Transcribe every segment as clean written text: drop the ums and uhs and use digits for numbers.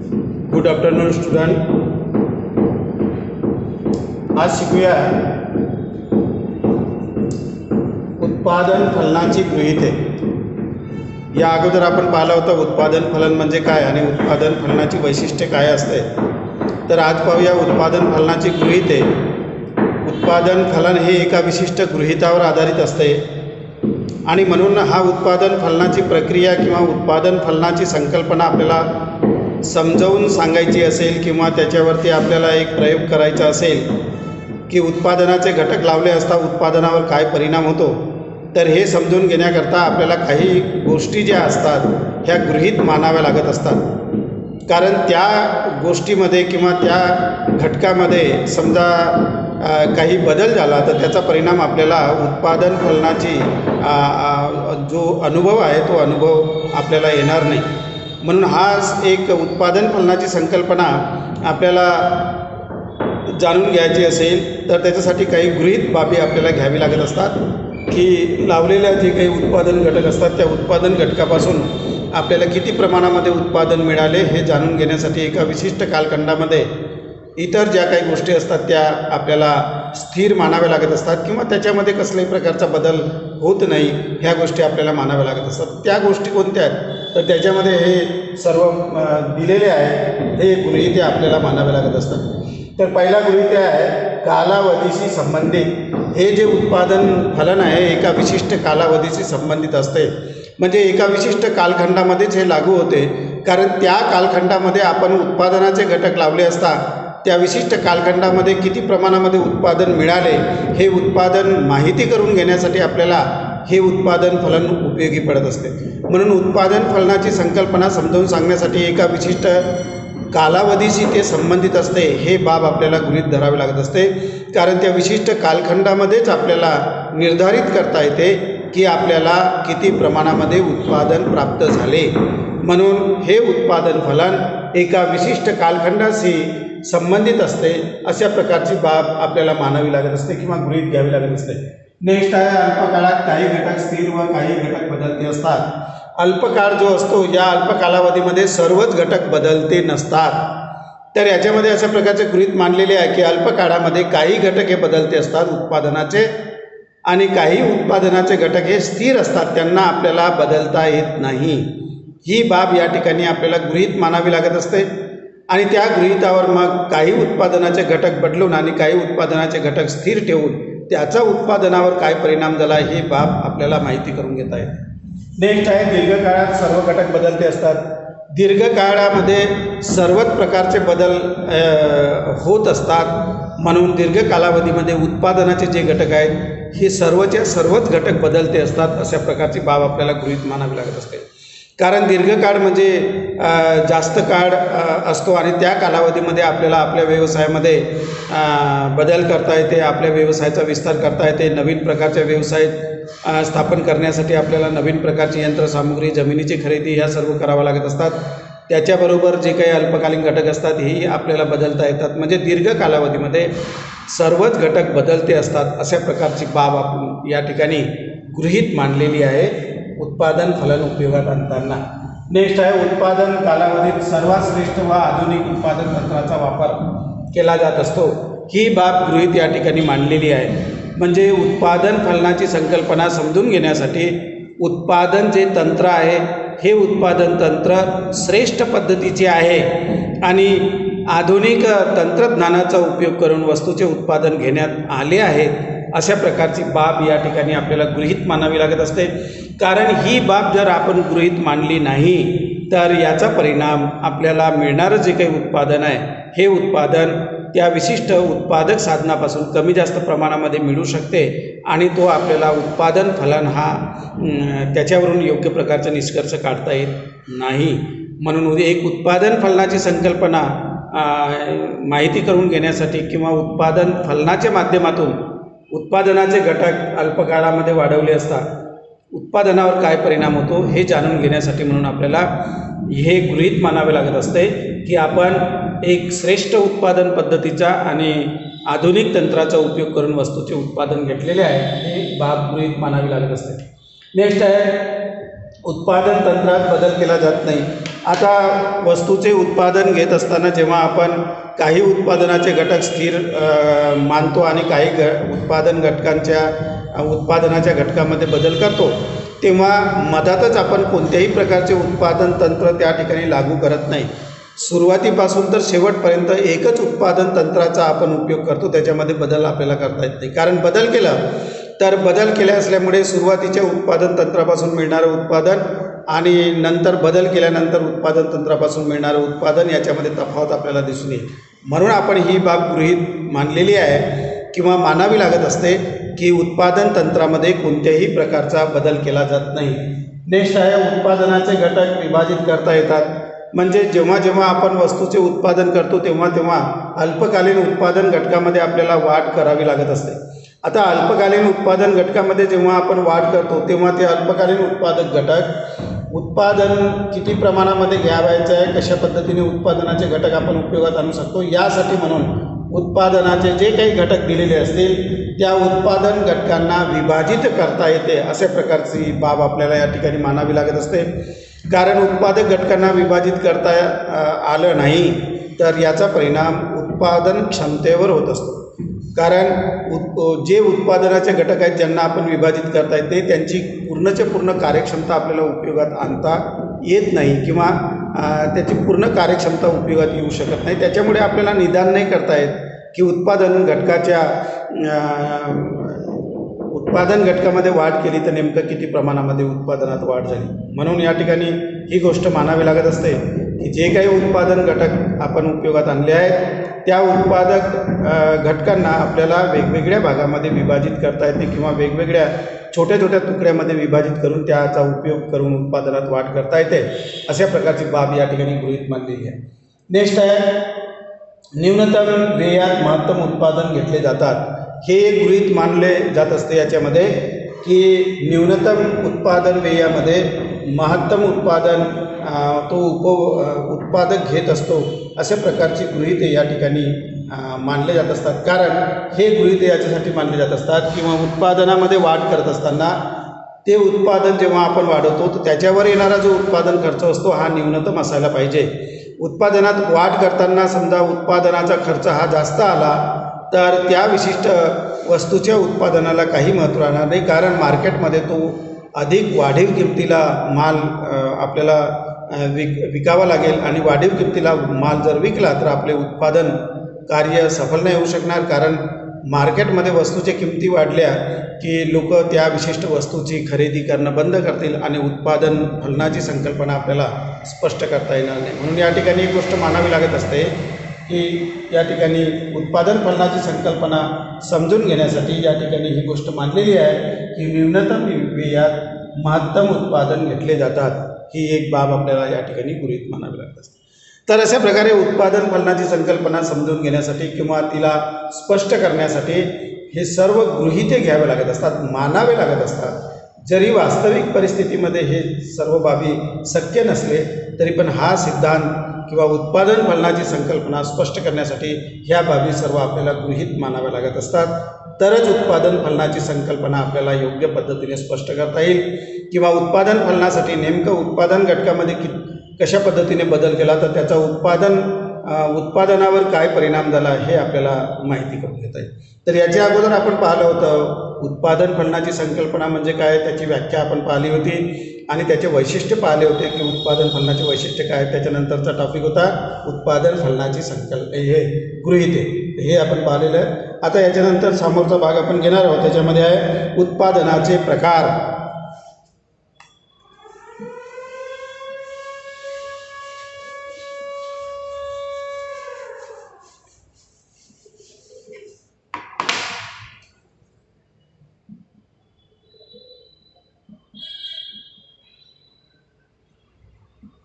Good afternoon student. आज शिकूया उत्पादन फलनाची गृहीते. या अगोदर आपण पाहिलं होतं उत्पादन फलन म्हणजे काय आणि उत्पादन फलनाची वैशिष्ट्ये काय असते. तर आज पाहूया उत्पादन फलनाची गृहीते. उत्पादन फलन हे एका विशिष्ट गृहीतावर आधारित असते आणि म्हणून हा उत्पादन फलनाची प्रक्रिया किंवा उत्पादन फलनाची संकल्पना आपल्याला समजावून सांगायची असेल किंवा त्याच्यावरती आपल्याला एक प्रयोग करायचा असेल की उत्पादनाचे घटक लावले असता उत्पादनावर काय परिणाम होतो, तर हे समजून घेण्याकरता आपल्याला काही गोष्टी ज्या असतात ह्या गृहीत मानाव्या लागत असतात. कारण त्या गोष्टीमध्ये किंवा त्या घटकामध्ये समजा काही बदल झाला तर त्याचा परिणाम आपल्याला उत्पादन फलनाची जो अनुभव आहे तो अनुभव आपल्याला येणार नाही. म्हणून हा एक उत्पादन फलनाची संकल्पना आपल्याला जाणून घ्यायची असेल तर त्याच्यासाठी काही गृहीत बाबी आपल्याला घ्यावी लागत असतात की लावलेल्या जे काही उत्पादन घटक असतात त्या उत्पादन घटकापासून आपल्याला किती प्रमाणामध्ये उत्पादन मिळाले हे जाणून घेण्यासाठी एका विशिष्ट कालखंडामध्ये इतर ज्या काही गोष्टी असतात त्या आपल्याला स्थिर मानाव्या लागत असतात किंवा त्याच्यामध्ये कसल्याही प्रकारचा बदल होत नाही ह्या गोष्टी आपल्याला मानाव्या लागत असतात. त्या गोष्टी कोणत्या आहेत तर त्याच्यामध्ये हे सर्व दिलेले आहे, हे गृहीते आपल्याला मानावे लागत असतात. तर पहिला गृहीते आहे कालावधीशी संबंधित. हे जे उत्पादन फलन आहे एका विशिष्ट कालावधीशी संबंधित असते, म्हणजे एका विशिष्ट कालखंडामध्येच हे लागू होते. कारण त्या कालखंडामध्ये आपण उत्पादनाचे घटक लावले असता त्या विशिष्ट कालखंडामध्ये किती प्रमाणामध्ये उत्पादन मिळाले हे उत्पादन माहिती करून घेण्यासाठी आपल्याला हे उत्पादन फलन उपयोगी पडत असते. म्हणून उत्पादन फलनाची संकल्पना समजावून सांगण्यासाठी एका विशिष्ट कालावधीशी ते संबंधित असते हे बाब आपल्याला गृहीत धरावे लागत असते. कारण त्या विशिष्ट कालखंडामध्येच आपल्याला निर्धारित करता येते की आपल्याला किती प्रमाणामध्ये उत्पादन प्राप्त झाले. म्हणून हे उत्पादन फलन एका विशिष्ट कालखंडाशी संबंधित असते अशा प्रकारची बाब आपल्याला मानावी लागत असते किंवा गृहीत घ्यावी लागत असते. नेक्स्ट आहे अल्पकाळात काही घटक स्थिर व काही घटक बदलते असतात. अल्पकाळ जो असतो या अल्प कालावधीमध्ये सर्वच घटक बदलते नसतात. तर याच्यामध्ये अशा प्रकारचे गृहीत मानलेले आहे की अल्पकाळामध्ये काही घटक हे बदलते असतात उत्पादनाचे आणि काही उत्पादनाचे घटक हे स्थिर असतात, त्यांना आपल्याला बदलता येत नाही. ही बाब या ठिकाणी आपल्याला गृहीत मानावी लागत असते आणि त्या गृहीतावर मग काही उत्पादनाचे घटक बदलून आणि काही उत्पादनाचे घटक स्थिर ठेवून त्याचा उत्पादनावर काय परिणाम झाला हे बाब आपल्याला माहिती करून घेता येते. नेक्स्ट आहे दीर्घकाळात सर्व घटक बदलते असतात. दीर्घकाळामध्ये सर्वच प्रकारचे बदल होत असतात. म्हणून दीर्घ कालावधीमध्ये उत्पादनाचे जे घटक आहेत हे सर्वच्या सर्वच घटक बदलते असतात. अशा प्रकारची बाब आपल्याला गृहीत मानावी लागत असते. कारण दीर्घकाळ म्हणजे जास्त काळ असतो आणि त्या कालावधीमध्ये आपल्याला आपल्या व्यवसायामध्ये बदल करता येते, आपल्या व्यवसायाचा विस्तार करता येते. नवीन प्रकारच्या व्यवसाय स्थापन करण्यासाठी आपल्याला नवीन प्रकारची यंत्रसामुग्री, जमिनीची खरेदी ह्या सर्व करावं लागत असतात. त्याच्याबरोबर जे काही अल्पकालीन घटक असतात हेही आपल्याला बदलता येतात. म्हणजे दीर्घ कालावधीमध्ये सर्वच घटक बदलते असतात. अशा प्रकारची बाब आपण या ठिकाणी गृहीत मानलेली आहे उत्पादन फलन उपयोगात आणताना. नेक्स्ट आहे उत्पादन कालावधीत सर्वात श्रेष्ठ व आधुनिक उत्पादन तंत्राचा वापर केला जात असतो. ही बाब गृहीत या ठिकाणी मांडलेली आहे. म्हणजे उत्पादन फलनाची संकल्पना समजून घेण्यासाठी उत्पादन जे तंत्र आहे हे उत्पादन तंत्र श्रेष्ठ पद्धतीचे आहे आणि आधुनिक तंत्रज्ञानाचा उपयोग करून वस्तूचे उत्पादन घेण्यात आले आहे. अशा प्रकारची बाब या ठिकाणी आपल्याला गृहीत मानावी लागत असते. कारण ही बाब जर आपण गृहीत मानली नाही तर याचा परिणाम आपल्याला मिळणारं जे काही उत्पादन आहे हे उत्पादन त्या विशिष्ट उत्पादक साधनापासून कमी जास्त प्रमाणामध्ये मिळू शकते आणि तो आपल्याला उत्पादन फलन हा त्याच्यावरून योग्य प्रकारचा निष्कर्ष काढता येत नाही. म्हणून एक उत्पादन फलनाची संकल्पना माहिती करून घेण्यासाठी किंवा उत्पादन फलनाच्या माध्यमातून उत्पादनाचे घटक अल्पकाळामध्ये वाढवले असता उत्पादनावर काय परिणाम होतो हे जाणून घेण्यासाठी म्हणून आपल्याला हे गृहीत मानावे लागत असते की आपण एक श्रेष्ठ उत्पादन पद्धतीचा आणि आधुनिक तंत्राचा उपयोग करून वस्तूचे उत्पादन घेतलेले आहे हे बाब गृहीत मानावी लागत असते. नेक्स्ट आहे उत्पादन तंत्रात बदल केला जात नाही आता वस्तूचे उत्पादन घेत असताना जेव्हा आपण काही उत्पादनाचे घटक स्थिर मानतो आणि काही उत्पादनाच्या घटकामध्ये बदल करतो, तेव्हा मधातच आपण कोणत्याही प्रकारचे उत्पादन तंत्र त्या ठिकाणी लागू करत नाही. सुरुवातीपासून तर शेवटपर्यंत एकच उत्पादन तंत्राचा आपण उपयोग करतो, त्याच्यामध्ये बदल आपल्याला करता येत नाही. कारण बदल केले असल्यामुळे सुरुवातीच्या उत्पादन तंत्रापासून मिळणारं उत्पादन आणि नंतर बदल केल्यानंतर उत्पादन तंत्रापासून मिळणारं उत्पादन याच्यामध्ये तफावत आपल्याला दिसून येईल. म्हणून आपण ही बाब गृहीत मानलेली आहे किंवा मानावी लागत असते की उत्पादन तंत्रामध्ये कोणत्याही प्रकारचा बदल केला जात नाही. नेक्स्ट आहे उत्पादनाचे घटक विभाजित करता येतात. म्हणजे जेव्हा आपण वस्तूचे उत्पादन करतो तेव्हा अल्पकालीन उत्पादन घटकामध्ये आपल्याला वाढ करावी लागत असते. आता अल्पकालीन उत्पादन घटकामध्ये जेव्हा आपण वाढ करतो तेव्हा ते अल्पकालीन उत्पादक घटक उत्पादन किती प्रमाणामध्ये घ्यावायचं आहे, कशा पद्धतीने उत्पादनाचे घटक आपण उपयोगात आणू शकतो, यासाठी म्हणून उत्पादनाचे जे काही घटक दिलेले असतील त्या उत्पादन घटकांना विभाजित करता येते, अशा प्रकारची बाब आपल्याला या ठिकाणी मानावी लागत असते. कारण उत्पादक घटकांना विभाजित करता आलं नाही तर याचा परिणाम उत्पादन क्षमतेवर होत असतो. कारण जे उत्पादनाचे घटक आहेत ज्यांना आपण विभाजित करता येते त्यांची पूर्णच्या पूर्ण कार्यक्षमता आपल्याला उपयोगात आणता येत नाही किंवा त्याची पूर्ण कार्यक्षमता उपयोगात येऊ शकत नाही. त्याच्यामुळे आपल्याला निदान नाही करता येत की उत्पादन घटकामध्ये वाढ केली तर नेमकं किती प्रमाणामध्ये उत्पादनात वाढ झाली. म्हणून या ठिकाणी ही गोष्ट मानावी लागत असते की जे काही उत्पादन घटक आपण उपयोगात आणले आहेत त्या उत्पादक घटकांना आपल्याला वेगवेगळ्या भागामध्ये विभाजित करता येते किंवा वेगवेगळ्या छोट्या तुकड्यामध्ये विभाजित करून त्याचा उपयोग करून उत्पादनात वाढ करता येते. अशा प्रकारची बाब या ठिकाणी गृहीत मानलेली आहे. नेक्स्ट आहे न्यूनतम व्ययात महत्तम उत्पादन घेतले जातात. हे एक गृहीत मानले जात असते याच्यामध्ये की न्यूनतम उत्पादन व्ययामध्ये महत्तम उत्पादन तो उत्पादक घेत असतो, अशा प्रकारची गृहीते या ठिकाणी मानले जात असतात. कारण हे गृहीते याच्यासाठी मानले जात असतात किंवा उत्पादनामध्ये वाढ करत असताना ते उत्पादन जेव्हा आपण वाढवतो तर त्याच्यावर येणारा जो उत्पादन खर्च असतो हा न्यूनतम असायला पाहिजे. उत्पादनात वाढ करताना समजा उत्पादनाचा खर्च हा जास्त आला तर त्या विशिष्ट वस्तूच्या उत्पादनाला काही महत्त्व राहणार नाही. कारण मार्केटमध्ये तो अधिक वाढीव किमतीला माल आपल्याला विकावा लागेल आणि वाढीव किमतीला माल जर विकला तर आपले उत्पादन कार्य सफल नाही होऊ शकणार. कारण मार्केटमध्ये वस्तूच्या किमती वाढल्या की लोक त्या विशिष्ट वस्तूची खरेदी करणं बंद करतील आणि उत्पादन फलनाची संकल्पना आपल्याला स्पष्ट करता येणार नाही. म्हणून या ठिकाणी एक गोष्ट मानावी लागत असते की या ठिकाणी उत्पादन फलनाची संकल्पना समजून घेण्यासाठी या ठिकाणी ही गोष्ट मानलेली आहे की न्यूनतम व्ययात महत्तम उत्पादन घेतले जातात. ही एक बाब आपल्याला या ठिकाणी गृहीत मानावी लागत असते. तर अशा प्रकारे उत्पादन फलनाची संकल्पना समजून घेण्यासाठी किंवा तिला स्पष्ट करण्यासाठी हे सर्व गृहीते घ्यावे लागत असतात, मानावे लागत असतात. जरी वास्तविक परिस्थितीमध्ये हे सर्व बाबी शक्य नसले तरी पण हा सिद्धांत किंवा उत्पादन फलनाची संकल्पना स्पष्ट करण्यासाठी ह्या बाबी सर्व आपल्याला गृहीत मानाव्या लागत असतात. तरच उत्पादन फलनाची संकल्पना आपल्याला योग्य पद्धतीने स्पष्ट करता येईल किंवा उत्पादन फलनासाठी नेमकं उत्पादन घटकामध्ये कशा पद्धतीने बदल केला तर त्याचा उत्पादनावर काय परिणाम झाला हे आपल्याला माहिती करून घेता येईल. तर याच्या अगोदर आपण पाहिलं होतं उत्पादन फलनाची संकल्पना म्हणजे काय, त्याची व्याख्या आपण पाहिली होती आणि त्याचे वैशिष्ट्य पाहिले होते की उत्पादन फलनाचे वैशिष्ट्य काय. त्याच्यानंतरचा टॉपिक होता उत्पादन फलनाची हे गृहीते, हे आपण पाहिलेलं आहे. आता याच्यानंतर समोरचा भाग आपण घेणार आहोत, त्याच्यामध्ये आहे उत्पादनाचे प्रकार.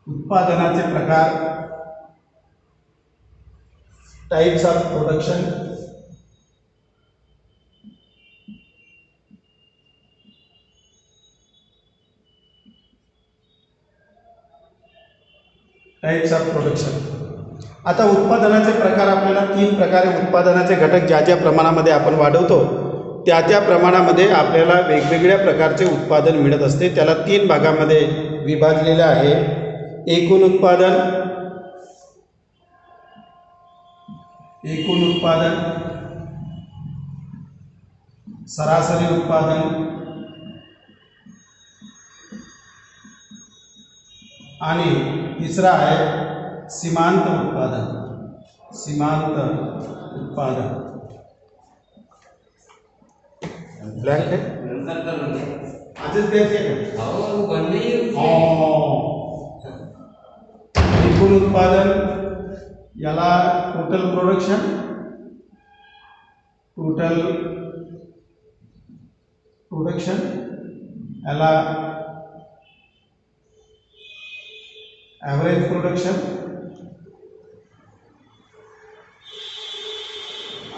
उत्पादनाचे प्रकार, types of production, types of production. आता उत्पादनाचे प्रकार आपल्याला 3 प्रकारे उत्पादनाचे घटक ज्या प्रमाणामध्ये आपण वाढवतो त्या प्रमाणामध्ये आपल्याला वेगवेगळ्या प्रकारचे उत्पादन मिळत असते. त्याला 3 भागामध्ये विभागलेलं आहे. एकूण उत्पादन, सरासरी उत्पादन आणि तिसरा आहे सीमांत उत्पादन. ब्लँक आहे आजच द्यायचे एकूण उत्पादन याला टोटल प्रोडक्शन, याला ॲव्हरेज प्रोडक्शन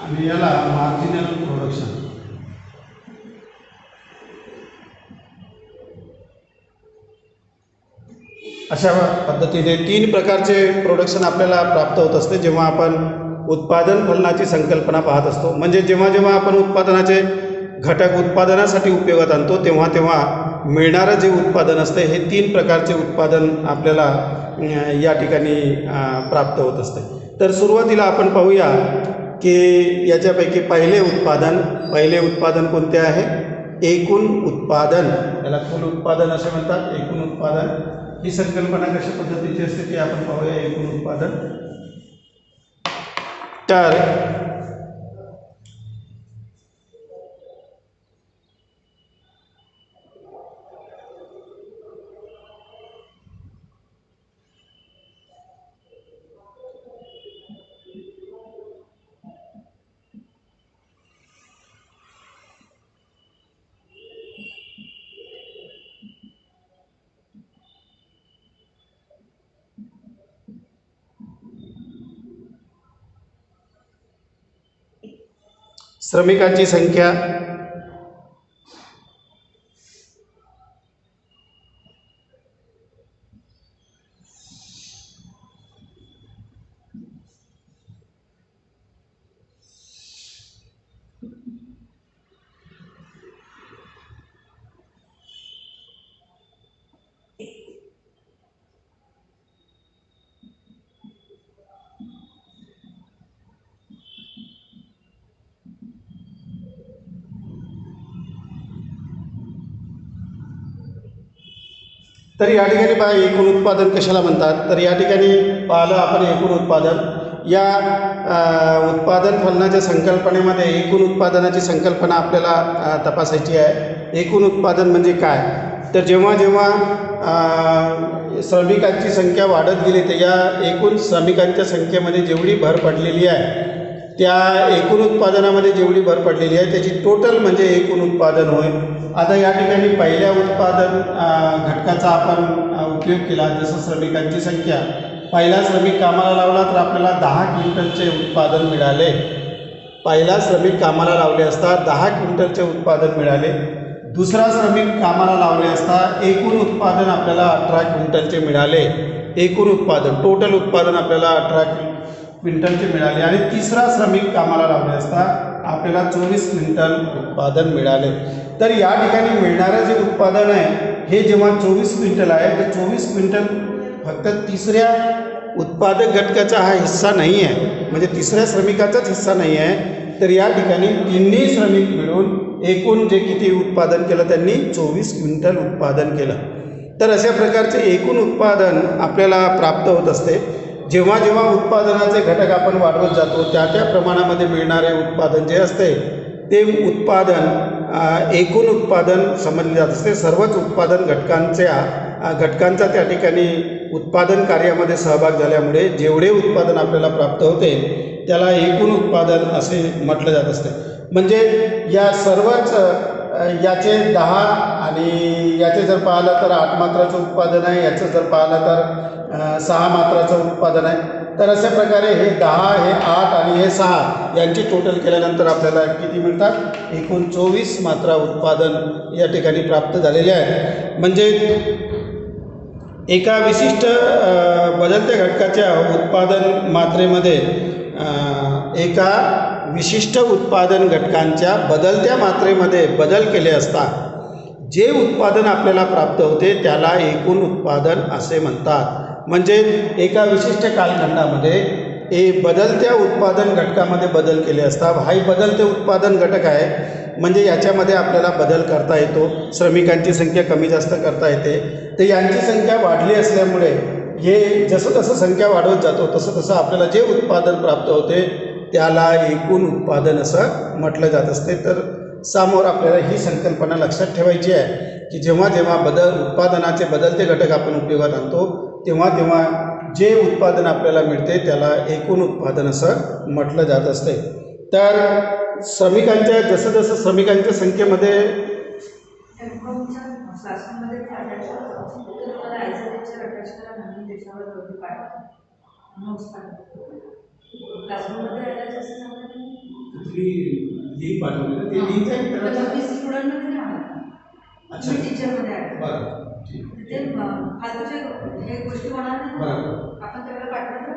आणि याला मार्जिनल प्रोडक्शन. अशा पद्धतीने 3 प्रकारचे प्रोडक्शन आपल्याला प्राप्त होत असते जेव्हा आपण उत्पादन फलनाची संकल्पना पाहत असतो. म्हणजे जेव्हा जेव्हा आपण उत्पादनाचे घटक उत्पादनासाठी उपयोगात आणतो तेव्हा तेव्हा मिळणारं जे उत्पादन असते हे 3 प्रकारचे उत्पादन आपल्याला या ठिकाणी प्राप्त होत असते. तर सुरुवातीला आपण पाहूया की याच्यापैकी पहिले उत्पादन कोणते आहे? एकूण उत्पादन. याला कुल उत्पादन असे म्हणतात. एकूण उत्पादन ही संकल्पना कशा पद्धतीची असते ते आपण पाहूया. एकूण उत्पादन तर श्रमिकांची संख्या, तर या ठिकाणी पहा एकूण उत्पादन कशाला म्हणतात? तर या ठिकाणी पाहिलं आपण एकूण उत्पादन या उत्पादन फलनाच्या संकल्पनेमध्ये एकूण उत्पादनाची संकल्पना आपल्याला तपासायची आहे. एकूण उत्पादन म्हणजे काय? तर जेव्हा जेव्हा श्रमिकांची संख्या वाढत गेली तर या एकूण श्रमिकांच्या संख्येमध्ये जेवढी भर पडलेली आहे त्या एकूण उत्पादनामध्ये जेवढी भर पडलेली आहे त्याची टोटल म्हणजे एकूण उत्पादन होय. आता या ठिकाणी पहिल्या उत्पादन घटकाचा आपण उपयोग केला. जसं श्रमिकांची संख्या, पहिला श्रमिक कामाला लावला तर आपल्याला 10 क्विंटलचे उत्पादन मिळाले. पहिला श्रमिक कामाला लावले असता 10 क्विंटलचे उत्पादन मिळाले. दुसरा श्रमिक कामाला लावले असता एकूण उत्पादन आपल्याला 18 क्विंटलचे मिळाले. एकूण उत्पादन टोटल उत्पादन आपल्याला 18 क्विंटलचे मिळाले. आणि तिसरा श्रमिक कामाला लावले असता आपल्याला 24 क्विंटल उत्पादन मिळाले. तर या ठिकाणी मिळणारं जे उत्पादन आहे हे जेव्हा 24 क्विंटल आहे तर 24 क्विंटल फक्त तिसऱ्या उत्पादक घटकाचा हा हिस्सा नाही आहे, म्हणजे तिसऱ्या श्रमिकाचाच हिस्सा नाही आहे. तर या ठिकाणी तिन्ही श्रमिक मिळून एकूण जे किती उत्पादन केलं त्यांनी 24 क्विंटल उत्पादन केलं. तर अशा प्रकारचे एकूण उत्पादन आपल्याला प्राप्त होत असते. जेव्हा जेव्हा उत्पादनाचे घटक आपण वाढवत जातो त्या त्या प्रमाणामध्ये मिळणारे उत्पादन जे असते ते उत्पादन एकूण उत्पादन समजले जात असते. सर्वच उत्पादन घटकांचा त्या ठिकाणी उत्पादन कार्यामध्ये सहभाग झाल्यामुळे जेवढे उत्पादन आपल्याला प्राप्त होते त्याला एकूण उत्पादन असे म्हटलं जात असते. म्हणजे या सर्वच याचे 10 आणि याचे जर पाहिलं तर 8 मात्राचं उत्पादन आहे, याचं जर पाहिलं तर 6 मात्राचं उत्पादन आहे. तर अशा प्रकारे हे 10, हे 8 आणि हे 6 यांची टोटल केल्यानंतर आपल्याला किती मिळतात? एकूण 24 मात्रा उत्पादन या ठिकाणी प्राप्त झालेले आहे. म्हणजे एका विशिष्ट बदलत्या घटकाच्या उत्पादन मात्रेमध्ये एका विशिष्ट उत्पादन घटकांच्या बदलत्या मात्रेमध्ये बदल केले असता जे उत्पादन आपल्याला प्राप्त होते त्याला एकूण उत्पादन असे म्हणतात. म्हणजे एका विशिष्ट कालखंडामध्ये बदलत्या उत्पादन घटकामध्ये बदल केले असता. हाही बदलते उत्पादन घटक आहे, म्हणजे याच्यामध्ये आपल्याला बदल करता येतो. श्रमिकांची संख्या कमी जास्त करता येते. तर यांची संख्या वाढली असल्यामुळे हे जसं जसं संख्या वाढवत जातो तसं तसं आपल्याला जे उत्पादन प्राप्त होते त्याला एकूण उत्पादन असं म्हटलं जात असते. तर समोर आपल्याला ही संकल्पना लक्षात ठेवायची आहे की जेव्हा जेव्हा उत्पादनाचे बदलते घटक आपण उपयोगात आणतो तेव्हा तेव्हा जे उत्पादन आपल्याला मिळते त्याला एकूण उत्पादन असं म्हटलं जात असते. तर श्रमिकांच्या जसं जसं श्रमिकांच्या संख्येमध्ये हे गोष्टी होणार नाही. आपण तेवढं पाठवलं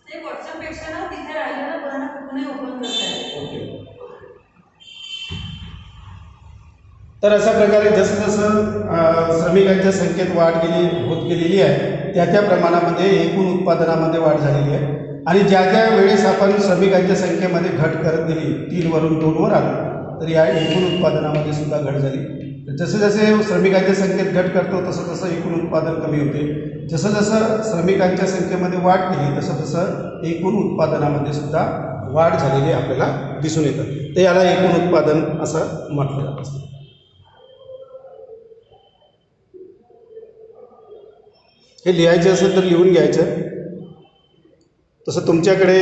ते व्हॉट्सअपपेक्षा ना तिथे राहिलेलं पुन्हा कुठूनही ओपन करता येईल. तर अशा प्रकारे जसं जसं श्रमिकांच्या संख्येत वाढ होत गेलेली आहे त्या त्या प्रमाणामध्ये एकूण उत्पादनामध्ये वाढ झालेली आहे. आणि ज्या ज्या वेळेस आपण श्रमिकांच्या संख्येमध्ये घट करत गेली 3 वरून 2 वर आलो तर या एकूण उत्पादनामध्ये सुद्धा घट झाली. जसे जसे श्रमिकांच्या संख्येत घट करतो तसं तसं एकूण उत्पादन कमी होते. जसं जसं श्रमिकांच्या संख्येमध्ये वाढ केली तसं तसं एकूण उत्पादनामध्ये सुद्धा वाढ झालेली आपल्याला दिसून येतं. तर याला एकूण उत्पादन असं म्हटलं जात असतं. हे लिहायचं असेल तर लिहून घ्यायचं. तसं तुमच्याकडे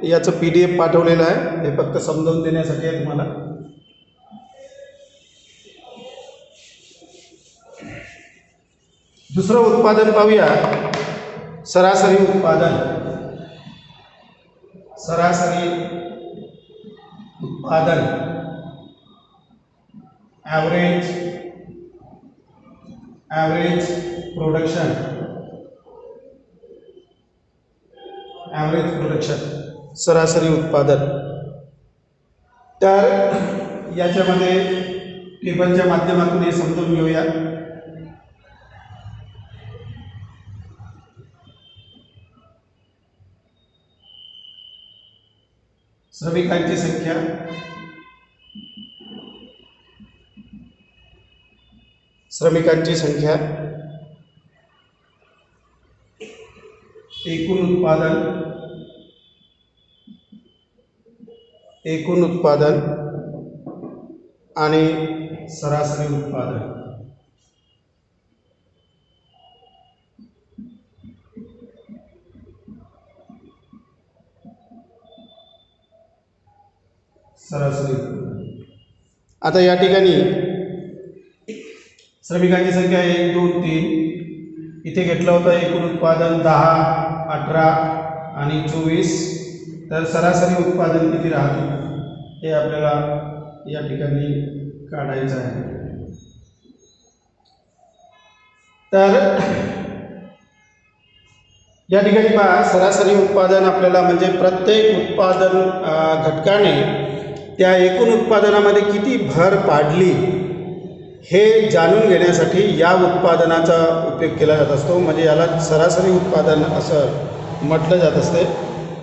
याचं PDF पाठवलेलं आहे, हे फक्त समजावून देण्यासाठी आहे तुम्हाला. दुसरं उत्पादन पाहूया, सरासरी उत्पादन. सरासरी उत्पादन, ॲव्हरेज प्रोडक्शन. सरासरी उत्पादन. तर याच्यामध्ये टेबलच्या माध्यमातून हे समजून घेऊया. श्रमिकांची संख्या, एकूण उत्पादन आणि सरासरी उत्पादन. आता या ठिकाणी श्रमिकांची संख्या 1, 2, 3 इथे घेतलं होतं. एकूण उत्पादन 10, 18 आणि 24. तर सरासरी उत्पादन किती राहते हे आपल्याला या ठिकाणी काढायचं आहे. तर या ठिकाणी पहा, सरासरी उत्पादन आपल्याला म्हणजे प्रत्येक उत्पादन घटकाने त्या एकूण उत्पादनामध्ये किती भर पाडली हे जाणून घेण्यासाठी या उत्पादनाचा उपयोग केला जात असतो. म्हणजे याला सरासरी उत्पादन असं म्हटलं जात असते.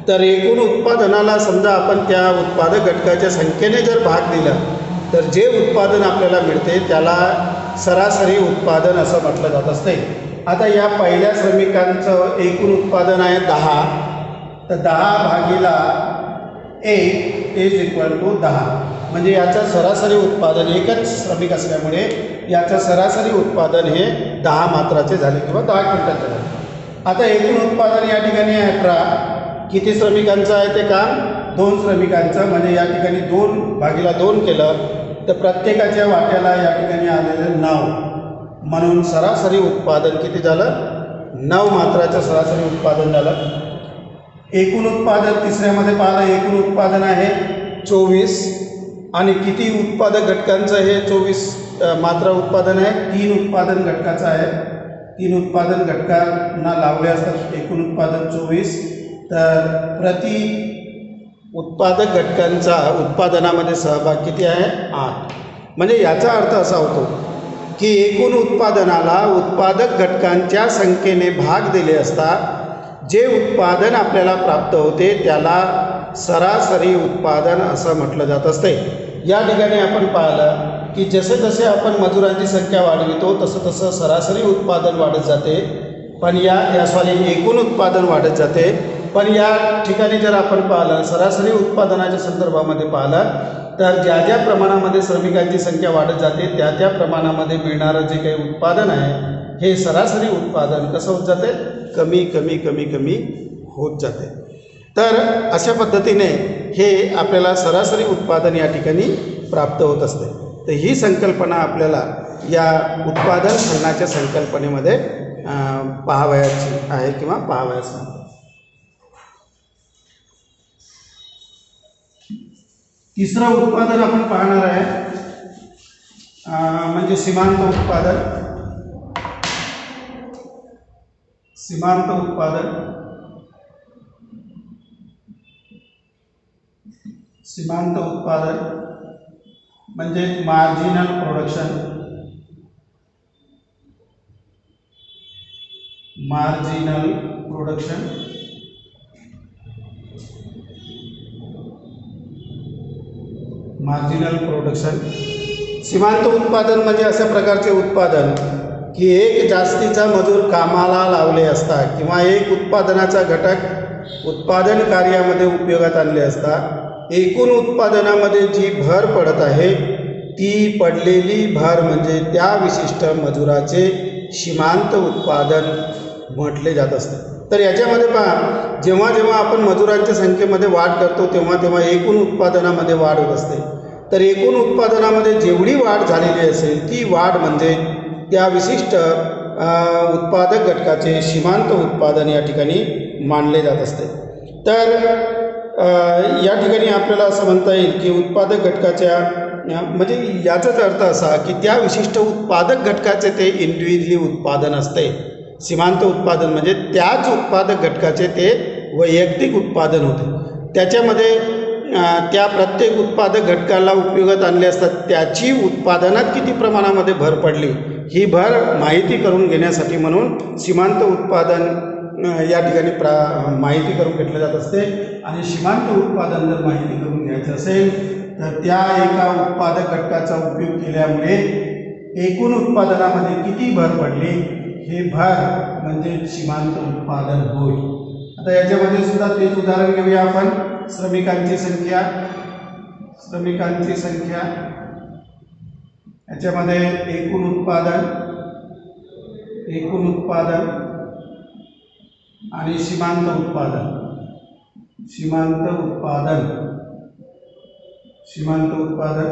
तर एकूण उत्पादनाला समजा आपण त्या उत्पादक घटकाच्या संख्येने जर भाग दिला तर जे उत्पादन आपल्याला मिळते त्याला सरासरी उत्पादन असं म्हटलं जात असते. आता या पहिल्या श्रमिकांचं एकूण उत्पादन आहे 10. तर 10 भागीला 1 इज इक्वल टू 10. म्हणजे याचं सरासरी उत्पादन, एकच श्रमिक असल्यामुळे याचं सरासरी उत्पादन हे 10 मात्राचे झाले किंवा 10 क्विंटलचे झाले. आता एकूण उत्पादन या ठिकाणी आहे 18. किती श्रमिकांचं आहे ते काम? 2 श्रमिकांचं. म्हणजे या ठिकाणी 2 भागीला 2 केलं तर प्रत्येकाच्या वाट्याला या ठिकाणी आलेलं 9. म्हणून सरासरी उत्पादन किती झालं? 9 मात्राचं सरासरी उत्पादन झालं. एकूण उत्पादन तिसऱ्यामध्ये पाहिलं, एकूण उत्पादन आहे 24. आणि किती उत्पादक घटकांचं हे 24 मात्रा उत्पादन आहे? 3 उत्पादन घटकाचं आहे. 3 उत्पादन घटकांना लावले असतात एकूण उत्पादन 24. तर प्रति उत्पादक घटकांचा उत्पादनामध्ये सहभाग किती आहे? 8. म्हणजे याचा अर्थ असा होतो की एकूण उत्पादनाला उत्पादक घटकांच्या संख्येने भाग दिले असता जे उत्पादन आपल्याला प्राप्त होते त्याला सरासरी उत्पादन असं म्हटलं जात असते. या ठिकाणी आपण पाहिलं की जसे जसे आपण मजुरांची संख्या वाढवितो तसं तसं सरासरी उत्पादन वाढत जाते, पण एकूण उत्पादन वाढत जाते. पण या ठिकाणी जर आपण पाहिलं सरासरी उत्पादनाच्या संदर्भामध्ये पाहिलं तर ज्या ज्या प्रमाणामध्ये श्रमिकांची संख्या वाढत जाते त्या त्या प्रमाणामध्ये मिळणारं जे काही उत्पादन आहे हे सरासरी उत्पादन कसं होत जाते, कमी कमी कमी कमी होत जाते. तर अशा पद्धतीने हे आपल्याला सरासरी उत्पादन या ठिकाणी प्राप्त होत असते. तर ही संकल्पना आपल्याला या उत्पादन फलनाच्या संकल्पनेमध्ये पाहावयाची आहे किंवा पाहावयास आहे. तिसरं उत्पादन आपण पाहणार आहे म्हणजे सीमांत उत्पादन. सीमांत उत्पादन सीमांत उत्पादन म्हणजे marginal production. Marginal production marginal production. सीमांत उत्पादन म्हणजे अशा प्रकारचे उत्पादन की एक जास्तीचा मजूर कामाला लावले असता किंवा एक उत्पादनाचा घटक उत्पादन कार्यामध्ये उपयोगात आणले असता एकूण उत्पादनामध्ये जी भर पडत आहे ती पडलेली भर म्हणजे त्या विशिष्ट मजुराचे सीमांत उत्पादन म्हटले जात असते. तर याच्यामध्ये पहा जेव्हा जेव्हा आपण मजुरांच्या संख्येमध्ये वाढ करतो तेव्हा तेव्हा एकूण उत्पादनामध्ये वाढ होत असते. तर एकूण उत्पादनामध्ये जेवढी वाढ झालेली असेल ती वाढ म्हणजे त्या विशिष्ट उत्पादक घटकाचे सीमांत उत्पादन या ठिकाणी मानले जात असते. तर या ठिकाणी आपल्याला असं म्हणता येईल की उत्पादक घटकाच्या म्हणजे याचाच अर्थ असा की त्या विशिष्ट उत्पादक घटकाचे ते इंडिव्हिज्युअली उत्पादन असते. सीमांत उत्पादन म्हणजे त्याच उत्पादक घटकाचे ते वैयक्तिक उत्पादन होते. त्याच्यामध्ये त्या प्रत्येक उत्पादक घटकाला उपयोगात आणले असतात त्याची उत्पादनात किती प्रमाणामध्ये भर पडली ही भर माहिती करून घेण्यासाठी म्हणून सीमांत उत्पादन या ठिकाणी माहिती करून घेतलं जात असते. आणि सीमांत उत्पादन जर माहिती करून घ्यायचं असेल तर त्या एका उत्पादक घटकाचा उपयोग केल्यामुळे एकूण उत्पादनामध्ये किती भर पडली हे भर म्हणजे सीमांत उत्पादन होय. आता याच्यामध्ये सुद्धा तेच उदाहरण घेऊया आपण. श्रमिकांची संख्या याच्यामध्ये एकूण उत्पादन आणि सीमांत उत्पादन.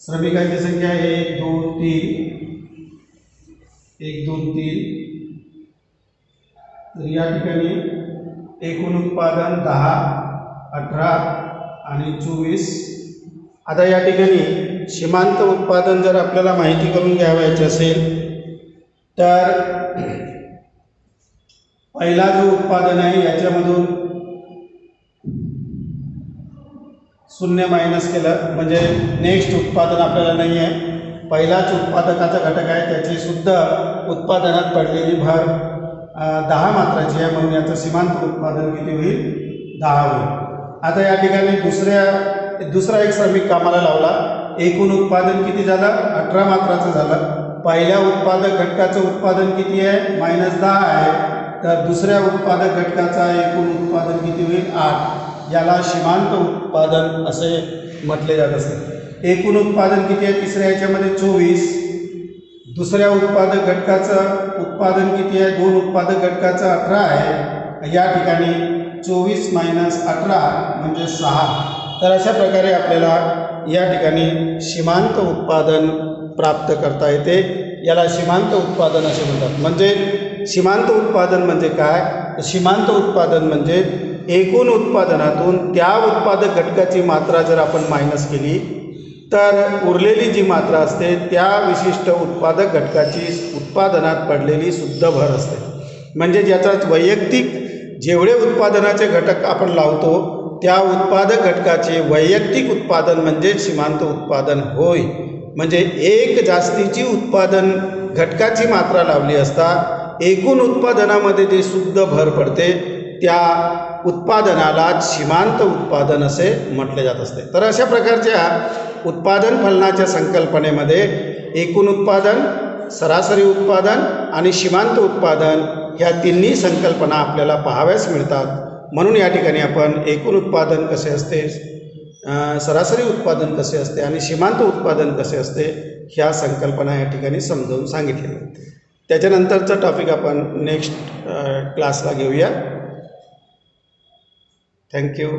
श्रमिकांची संख्या 1 2 3. तर या ठिकाणी एकूण उत्पादन 10 18 आणि 24. आता या ठिकाणी सीमांत उत्पादन जर आपल्याला माहिती करून घ्यावायचे असेल तर पहिला जो उत्पादन आहे याच्यामधून 0 मायनस केलं म्हणजे नेक्स्ट उत्पादन आपल्याला नाही आहे. पहिलाच उत्पादकाचा घटक आहे त्याची सुद्धा उत्पादनात पडलेली भर 10 मात्राची आहे म्हणून याचं सीमांत उत्पादन किती होईल 10 होईल. आता या ठिकाणी दुसरा एक श्रमिक कामाला लावला. एकूण उत्पादन किती झालं 18 मात्राचं झालं. पहिल्या उत्पादक घटकाचं उत्पादन किती आहे -10 आहे. तर दुसऱ्या उत्पादक घटकाचा एकूण उत्पादन किती होईल 8. याला सीमांत उत्पादन असे म्हटले जात असते. एकूण उत्पादन किती आहे तिसऱ्या याच्यामध्ये 24. दुसऱ्या उत्पादक घटकाचं उत्पादन किती आहे 2 उत्पादक घटकाचं 18 आहे. या ठिकाणी 24 - 18 म्हणजे 6. तर अशा प्रकारे आपल्याला या ठिकाणी सीमांत उत्पादन प्राप्त करता येते. याला सीमांत उत्पादन असे म्हणतात. म्हणजे सीमांत उत्पादन म्हणजे काय? सीमांत उत्पादन म्हणजे एकूण उत्पादनातून त्या उत्पादक घटकाची मात्रा जर आपण मायनस केली तर उरलेली जी मात्रा असते त्या विशिष्ट उत्पादक घटकाची उत्पादनात पडलेली शुद्ध भर असते. म्हणजे ज्याचा वैयक्तिक जेवढे उत्पादनाचे घटक आपण लावतो त्या उत्पादक घटकाचे वैयक्तिक उत्पादन म्हणजे सीमांत उत्पादन होय. म्हणजे एक जास्तीची उत्पादन घटकाची मात्रा लावली असता एकूण उत्पादनामध्ये जे शुद्ध भर पडते त्या उत्पादनाला सीमांत उत्पादन असे म्हटले जात असते. तर अशा प्रकारच्या उत्पादन फलनाच्या संकल्पनेमध्ये एकूण उत्पादन, सरासरी उत्पादन आणि सीमांत उत्पादन ह्या तिन्ही संकल्पना आपल्याला पाहाव्यास मिळतात. म्हणून या ठिकाणी आपण एकूण उत्पादन कसे असते, सरासरी उत्पादन कसे असते आणि सीमांत उत्पादन कसे असते ह्या संकल्पना या ठिकाणी समजावून सांगितलेल्या. त्याच्यानंतरचं टॉपिक आपण नेक्स्ट क्लासला घेऊया. थँक्यू.